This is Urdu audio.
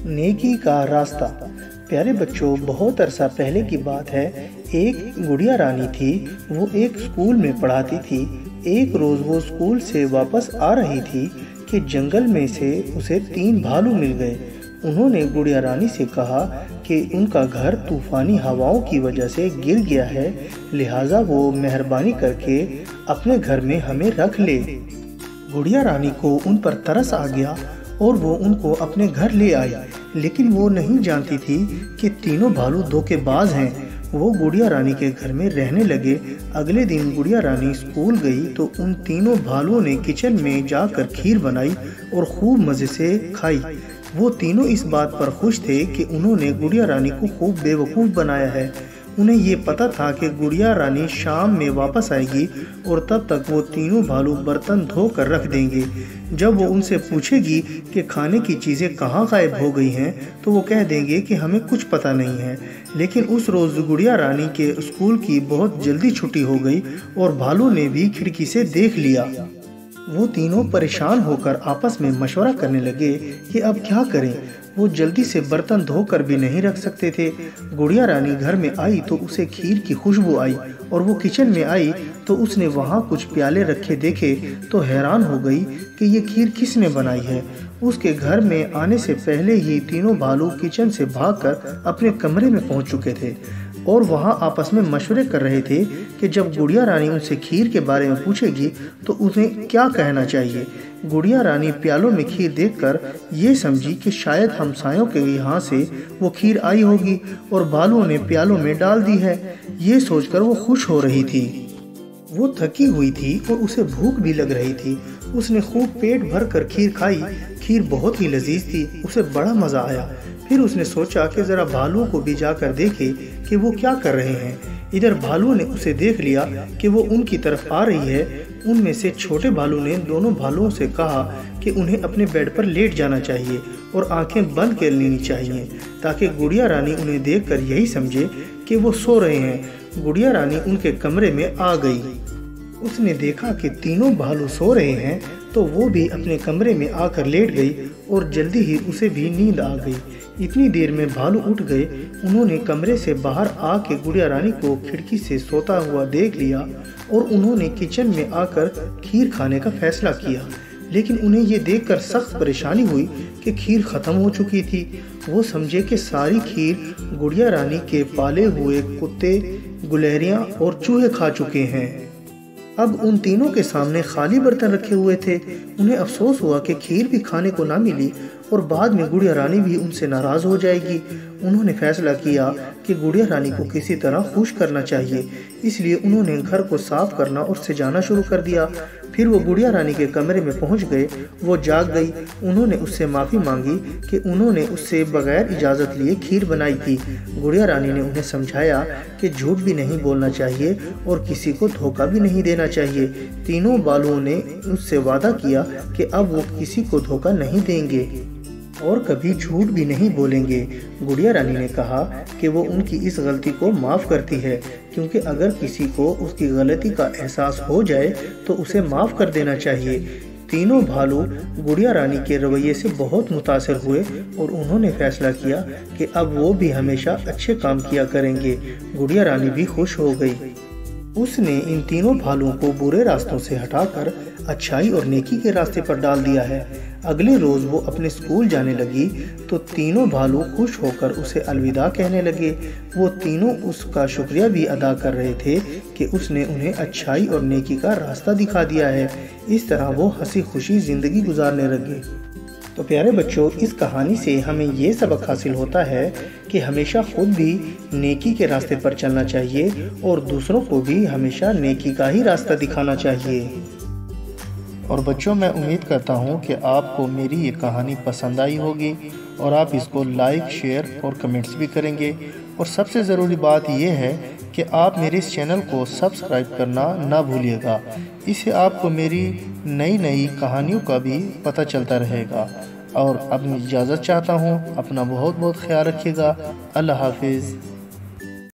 نیکی کا راستہ۔ پیارے بچوں، بہت عرصہ پہلے کی بات ہے، ایک گڑیا رانی تھی۔ وہ ایک اسکول میں پڑھاتی تھی۔ ایک روز وہ اسکول سے واپس آ رہی تھی کہ جنگل میں سے اسے 3 بھالو مل گئے۔ انہوں نے گڑیا رانی سے کہا کہ ان کا گھر طوفانی ہواؤں کی وجہ سے گر گیا ہے، لہٰذا وہ مہربانی کر کے اپنے گھر میں ہمیں رکھ لے۔ گڑیا رانی کو ان پر ترس آ گیا اور وہ ان کو اپنے گھر لے آئی، لیکن وہ نہیں جانتی تھی کہ تینوں بھالو دھوکے باز ہیں۔ وہ گڑیا رانی کے گھر میں رہنے لگے۔ اگلے دن گڑیا رانی اسکول گئی تو ان تینوں بھالوؤں نے کچن میں جا کر کھیر بنائی اور خوب مزے سے کھائی۔ وہ تینوں اس بات پر خوش تھے کہ انہوں نے گڑیا رانی کو خوب بے وقوف بنایا ہے۔ انہیں یہ پتا تھا کہ گڑیا رانی شام میں واپس آئے گی اور تب تک وہ تینوں بھالو برتن دھو کر رکھ دیں گے۔ جب وہ ان سے پوچھے گی کہ کھانے کی چیزیں کہاں غائب ہو گئی ہیں تو وہ کہہ دیں گے کہ ہمیں کچھ پتہ نہیں ہے۔ لیکن اس روز گڑیا رانی کے اسکول کی بہت جلدی چھٹی ہو گئی اور بھالو نے بھی کھڑکی سے دیکھ لیا۔ وہ تینوں پریشان ہو کر آپس میں مشورہ کرنے لگے کہ اب کیا کریں۔ وہ جلدی سے برتن دھو کر بھی نہیں رکھ سکتے تھے۔ گڑیا رانی گھر میں آئی تو اسے کھیر کی خوشبو آئی اور وہ کچن میں آئی تو اس نے وہاں کچھ پیالے رکھے دیکھے تو حیران ہو گئی کہ یہ کھیر کس نے بنائی ہے۔ اس کے گھر میں آنے سے پہلے ہی تینوں بھالو کچن سے بھاگ کر اپنے کمرے میں پہنچ چکے تھے اور وہاں آپس میں مشورے کر رہے تھے کہ جب گڑیا رانی ان سے کھیر کے بارے میں پوچھے گی تو انہیں کیا کہنا چاہیے۔ گڑیا رانی پیالوں میں کھیر دیکھ کر یہ سمجھی کہ شاید ہمسایوں کے یہاں سے وہ کھیر آئی ہوگی اور بھالوؤں نے پیالوں میں ڈال دی ہے۔ یہ سوچ کر وہ خوش ہو رہی تھی۔ وہ تھکی ہوئی تھی اور اسے بھوک بھی لگ رہی تھی۔ اس نے خوب پیٹ بھر کر کھیر کھائی۔ کھیر بہت ہی لذیذ تھی، اسے بڑا مزہ آیا۔ پھر اس نے سوچا کہ ذرا بھالوؤں کو بھی جا کر دیکھے کہ وہ کیا کر رہے ہیں۔ ادھر بھالوؤں نے اسے دیکھ لیا کہ وہ ان کی طرف آ رہی ہے۔ ان میں سے چھوٹے بھالو نے دونوں بھالوؤں سے کہا کہ انہیں اپنے بیڈ پر لیٹ جانا چاہیے اور آنکھیں بند کر لینی چاہیے تاکہ گڑیا رانی انہیں دیکھ کر یہی سمجھے کہ وہ سو رہے ہیں۔ گڑیا رانی ان کے کمرے میں آ گئی۔ اس نے دیکھا کہ تینوں بھالو سو رہے ہیں تو وہ بھی اپنے کمرے میں آ کر لیٹ گئی اور جلدی ہی اسے بھی نیند آ گئی۔ اتنی دیر میں بھالو اٹھ گئے۔ انہوں نے کمرے سے باہر آ کے گڑیا رانی کو کھڑکی سے سوتا ہوا دیکھ لیا اور انہوں نے کچن میں آ کر کھیر کھانے کا فیصلہ کیا، لیکن انہیں یہ دیکھ کر سخت پریشانی ہوئی کہ کھیر ختم ہو چکی تھی۔ وہ سمجھے کہ ساری کھیر گڑیا رانی کے پالے ہوئے کتے، گلہریاں اور چوہے کھا چکے ہیں۔ اب ان تینوں کے سامنے خالی برتن رکھے ہوئے تھے۔ انہیں افسوس ہوا کہ کھیر بھی کھانے کو نہ ملی اور بعد میں گڑیا رانی بھی ان سے ناراض ہو جائے گی۔ انہوں نے فیصلہ کیا کہ گڑیا رانی کو کسی طرح خوش کرنا چاہیے، اس لیے انہوں نے گھر کو صاف کرنا اور سجانا شروع کر دیا۔ پھر وہ گڑیا رانی کے کمرے میں پہنچ گئے۔ وہ جاگ گئی۔ انہوں نے اس سے معافی مانگی کہ انہوں نے اس سے بغیر اجازت لیے کھیر بنائی تھی۔ گڑیا رانی نے انہیں سمجھایا کہ جھوٹ بھی نہیں بولنا چاہیے اور کسی کو دھوکہ بھی نہیں دینا چاہیے۔ تینوں بالوں نے اس سے وعدہ کیا کہ اب وہ کسی کو دھوکہ نہیں دیں گے اور کبھی جھوٹ بھی نہیں بولیں گے۔ گڑیا رانی نے کہا کہ وہ ان کی اس غلطی کو معاف کرتی ہے، کیونکہ اگر کسی کو اس کی غلطی کا احساس ہو جائے تو اسے معاف کر دینا چاہیے۔ تینوں بھالو گڑیا رانی کے رویے سے بہت متاثر ہوئے اور انہوں نے فیصلہ کیا کہ اب وہ بھی ہمیشہ اچھے کام کیا کریں گے۔ گڑیا رانی بھی خوش ہو گئی۔ اس نے ان تینوں بھالوں کو برے راستوں سے ہٹا کر اچھائی اور نیکی کے راستے پر ڈال دیا ہے۔ اگلے روز وہ اپنے اسکول جانے لگی تو تینوں بھالو خوش ہو کر اسے الوداع کہنے لگے۔ وہ تینوں اس کا شکریہ بھی ادا کر رہے تھے کہ اس نے انہیں اچھائی اور نیکی کا راستہ دکھا دیا ہے۔ اس طرح وہ ہنسی خوشی زندگی گزارنے لگے۔ تو پیارے بچوں، اس کہانی سے ہمیں یہ سبق حاصل ہوتا ہے کہ ہمیشہ خود بھی نیکی کے راستے پر چلنا چاہیے اور دوسروں کو بھی ہمیشہ نیکی کا ہی راستہ دکھانا چاہیے۔ اور بچوں، میں امید کرتا ہوں کہ آپ کو میری یہ کہانی پسند آئی ہوگی اور آپ اس کو لائک، شیئر اور کمنٹس بھی کریں گے۔ اور سب سے ضروری بات یہ ہے کہ آپ میرے اس چینل کو سبسکرائب کرنا نہ بھولیے گا۔ اس سے آپ کو میری نئی کہانیوں کا بھی پتہ چلتا رہے گا۔ اور اب میں اجازت چاہتا ہوں۔ اپنا بہت خیال رکھیے گا۔ اللہ حافظ۔